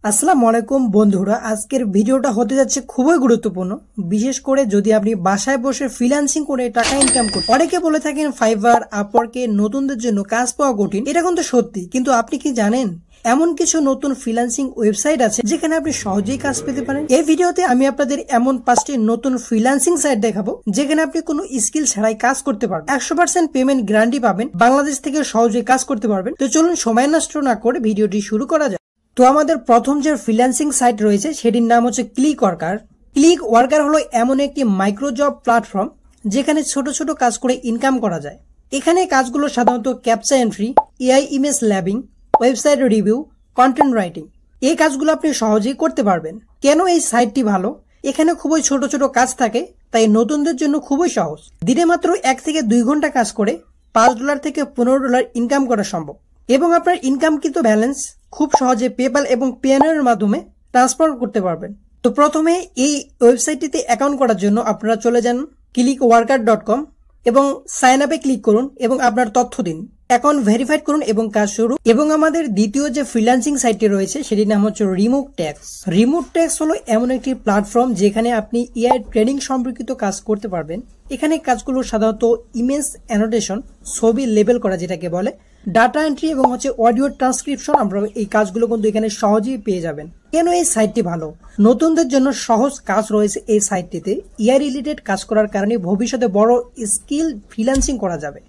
আসসালামু আলাইকুম বন্ধুরা, আজকের ভিডিওটা হতে যাচ্ছে খুবই গুরুত্বপূর্ণ। বিশেষ করে যদি আপনি বাসায় বসে ফ্রিল্যান্সিং করে টাকা ইনকাম করেন। অনেকে বলে থাকেন ফাইবার, আপওয়ার্কে নতুনদের জন্য কাজ পাওয়া কঠিন। এটা কিন্তু সত্যি, কিন্তু আপনি কি জানেন এমন কিছু নতুন ফ্রিল্যান্সিং ওয়েবসাইট আছে যেখানে আপনি সহজেই কাজ পেতে পারেন। এই ভিডিওতে আমি আপনাদের এমন 5টি নতুন ফ্রিল্যান্সিং সাইট দেখাবো যেখানে আপনি কোনো স্কিল ছাড়াই কাজ করতে পারবেন, 100% পেমেন্ট গ্যারান্টি পাবেন, বাংলাদেশ থেকে সহজেই কাজ করতে পারবেন। তো চলুন সময় নষ্ট না করে ভিডিওটি শুরু করা যাক। তো আমাদের প্রথম যে ফ্রিল্যান্সিং সাইট রয়েছে সেটির নাম হচ্ছে ক্লিক ওয়ার্কার। ক্লিক ওয়ার্কার হলো এমন একটি মাইক্রো জব প্ল্যাটফর্ম যেখানে ছোট ছোট কাজ করে ইনকাম করা যায়। এখানে কাজগুলো সাধারণত captcha entry, AI image labelling, website review, content writing. এই কাজগুলো আপনি সহজেই করতে পারবেন। কেন এই সাইটটি ভালো? এখানে খুবই ছোট ছোট কাজ থাকে, তাই নতুনদের জন্য খুবই সহজ। দিনে মাত্র 1 থেকে 2 ঘন্টা কাজ করে $5 থেকে $15 ইনকাম করা সম্ভব, এবং আপনার ইনকামকৃত ব্যালেন্স খুব সহজে পেপ্যাল এবং পেনিয়র এর মাধ্যমে ট্রান্সফার করতে পারবেন। তো প্রথমে এই ওয়েবসাইটটিতে অ্যাকাউন্ট করার জন্য আপনারা চলে যান clickworker.com এবং সাইন আপে ক্লিক করুন এবং আপনার তথ্য দিন, অ্যাকাউন্ট ভেরিফাইড করুন এবং কাজ শুরু। এবং আমাদের দ্বিতীয় যে ফ্রিল্যান্সিং সাইটটি রয়েছে সেটির নাম হচ্ছে রিমুভ ট্যাক্স। রিমুভ ট্যাক্স হলো এমন একটি প্ল্যাটফর্ম যেখানে আপনি এআই ট্রেনিং সম্পর্কিত কাজ করতে পারবেন। এখানে কাজগুলো সাধারণত ইমেজ অ্যানোটেশন, ছবি লেবেল করা যেটাকে বলে, ডাটা এন্ট্রি এবং অডিও ট্রান্সক্রিপশন। আমরা এই কাজগুলো কিন্তু এখানে সহজেই পেয়ে যাবেন। কেন এই সাইটটি ভালো? নতুনদের জন্য সহজ কাজ রয়েছে এই সাইটটিতে। এআই রিলেটেড কাজ করার কারণে ভবিষ্যতে বড় স্কিল ফ্রিল্যান্সিং করা যাবে।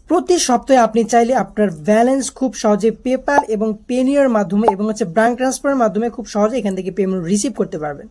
প্রতি সপ্তাহে আপনি চাইলে আপনার ব্যালেন্স খুব সহজে পেপ্যাল এবং পেনিয়র মাধ্যমে এবং ব্যাংক ট্রান্সফারের মাধ্যমে খুব সহজে এখান থেকে পেমেন্ট রিসিভ করতে পারবেন।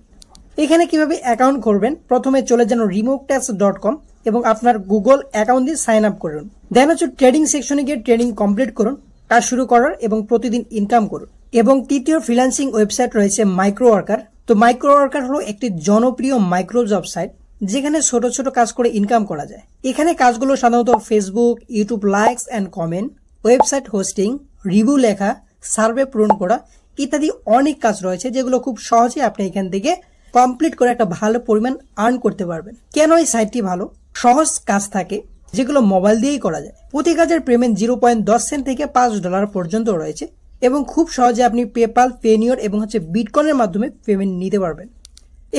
এখানে কিভাবে অ্যাকাউন্ট করবেন? প্রথমে চলে যান removetest.com এবং আপনার গুগল অ্যাকাউন্ট দিয়ে সাইন আপ করুন। দেন ট্রেডিং সেকশনে গিয়ে ট্রেডিং কমপ্লিট করুন, কাজ শুরু করার এবং প্রতিদিন ইনকাম করুন। এবং তৃতীয় ফ্রিল্যান্সিং ওয়েবসাইট রয়েছে মাইক্রো ওয়ার্কার। তো মাইক্রো ওয়ার্কার হলো একটি জনপ্রিয় মাইক্রো জব সাইট যেখানে ছোট ছোট কাজ করে ইনকাম করা যায়। এখানে কাজগুলো সাধারণত Facebook, YouTube likes and comment, website hosting, review লেখা, সার্ভে পূরণ করা ইত্যাদি অনেক কাজ রয়েছে যেগুলো খুব সহজে আপনি এখান থেকে কমপ্লিট করে একটা ভালো পরিমাণ আর্ন করতে পারবেন। কেন এই সাইটটি ভালো? সহজ কাজ থাকে যেগুলো মোবাইল দিয়েই করা যায়। প্রতি কাজের পেমেন্ট 0.10 সেন্ট থেকে $5 পর্যন্ত রয়েছে এবং খুব সহজে আপনি পেপ্যাল, পেনিয়র এবং বিটকয়েনের মাধ্যমে পেমেন্ট নিতে পারবেন।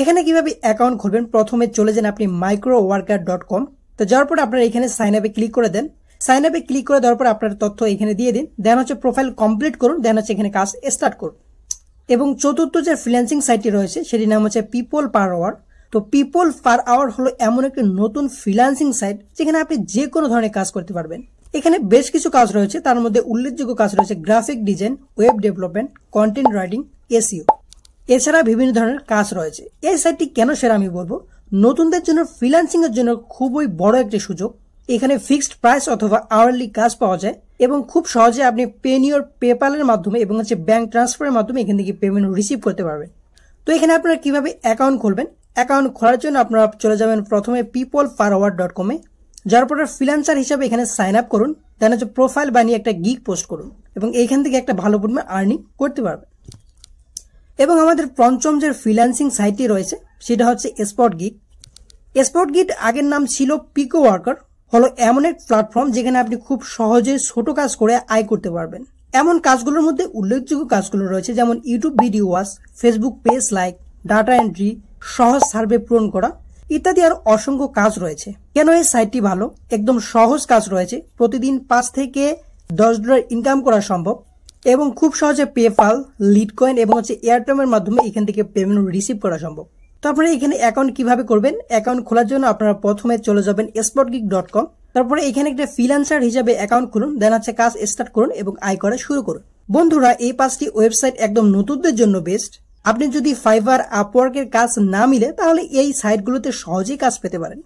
এখানে কিভাবে অ্যাকাউন্ট খুলবেন? প্রথমে চলে যান আপনি microworker.com। তো যাওয়ার পর আপনারা এখানে সাইন আপে ক্লিক করে দেন। সাইন আপে ক্লিক করে দেওয়ার পর আপনার তথ্য এখানে দিয়ে দিন। দেন প্রোফাইল কমপ্লিট করুন। দেন এখানে কাজ স্টার্ট করুন। এবং চতুর্থ যে ফ্রিল্যান্সিং সাইটটি রয়েছে সেটির নাম হচ্ছে পিপল পার আওয়ার। তো পিপল পার আওয়ার হলো এমন একটি নতুন ফ্রিল্যান্সিং সাইট যেখানে আপনি যে কোনো ধরনের কাজ করতে পারবেন। এখানে বেশ কিছু কাজ রয়েছে, তার মধ্যে উল্লেখযোগ্য কাজ রয়েছে graphic design, web development, content writing, SEO. এছাড়া বিভিন্ন ধরনের কাজ রয়েছে। এই সাইটটি কেন সেরা আমি বলবো, নতুনদের জন্য ফ্রিল্যান্সিং এর জন্য খুবই বড় একটি সুযোগ। এখানে ফিক্সড প্রাইস অথবা আওয়ারলি কাজ পাওয়া যায় এবং খুব সহজে আপনি পেনিয়র, পেপ্যালের মাধ্যমে এবং ব্যাংক ট্রান্সফারের মাধ্যমে এখান থেকে পেমেন্ট রিসিভ করতে পারবেন। তো এখানে আপনারা কিভাবে অ্যাকাউন্ট খুলবেন? অ্যাকাউন্ট খোলার জন্য আপনারা চলে যাবেন প্রথমে peopleparower.com এ। যার পরে ফ্রিল্যান্সার হিসাবে এখানে সাইন আপ করুন। দেন প্রোফাইল বানিয়ে একটা গিগ পোস্ট করুন এবং এইখান থেকে একটা ভালো পরিমাণ আর্নিং করতে পারবেন। এবং আমাদের পঞ্চম যে ফ্রিল্যান্সিং সাইটটি রয়েছে সেটা হচ্ছে স্পট গিগ। স্পট গিগ আগের নাম ছিল পিকো ওয়ার্কার, হলো এমন এক প্ল্যাটফর্ম যেখানে আপনি খুব সহজে ছোট কাজ করে আয় করতে পারবেন। এমন কাজগুলোর মধ্যে উল্লেখযোগ্য কাজগুলো রয়েছে যেমন YouTube video watch, Facebook page like, data entry, সহজ সার্ভে পূরণ করা ইত্যাদি আর অসংখ্য কাজ রয়েছে। কেন এই সাইটটি ভালো? একদম সহজ কাজ রয়েছে, প্রতিদিন $5 থেকে $10 ইনকাম করা সম্ভব এবং খুব সহজে পেপ্যাল, লিটকয়েন এবং এয়ারটেলের মাধ্যমে এখান থেকে পেমেন্ট রিসিভ করা সম্ভব। তো আপনারা এখানে অ্যাকাউন্ট কিভাবে করবেন? অ্যাকাউন্ট খোলার জন্য আপনারা প্রথমে চলে যাবেন spotgig.com। তারপরে এখানে একটা ফ্রিল্যান্সার হিসাবে অ্যাকাউন্ট খুলুন। দেন কাজ স্টার্ট করুন এবং আয় করা শুরু করুন। বন্ধুরা, এই 5টি ওয়েবসাইট একদম নতুনদের জন্য বেস্ট। আপনি যদি ফাইবার, আপওয়ার্কের কাজ না মিলে তাহলে এই সাইটগুলোতে সহজেই কাজ পেতে পারেন।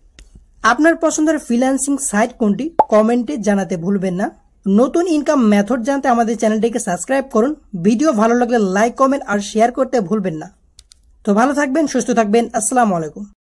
আপনার পছন্দের ফ্রিল্যান্সিং সাইট কোনটি কমেন্টে জানাতে ভুলবেন না। নতুন ইনকাম মেথড জানতে আমাদের চ্যানেলটিকে সাবস্ক্রাইব করুন। ভিডিও ভালো লাগলে লাইক, কমেন্ট আর শেয়ার করতে ভুলবেন না। তো ভালো থাকবেন, সুস্থ থাকবেন। আসসালামু আলাইকুম।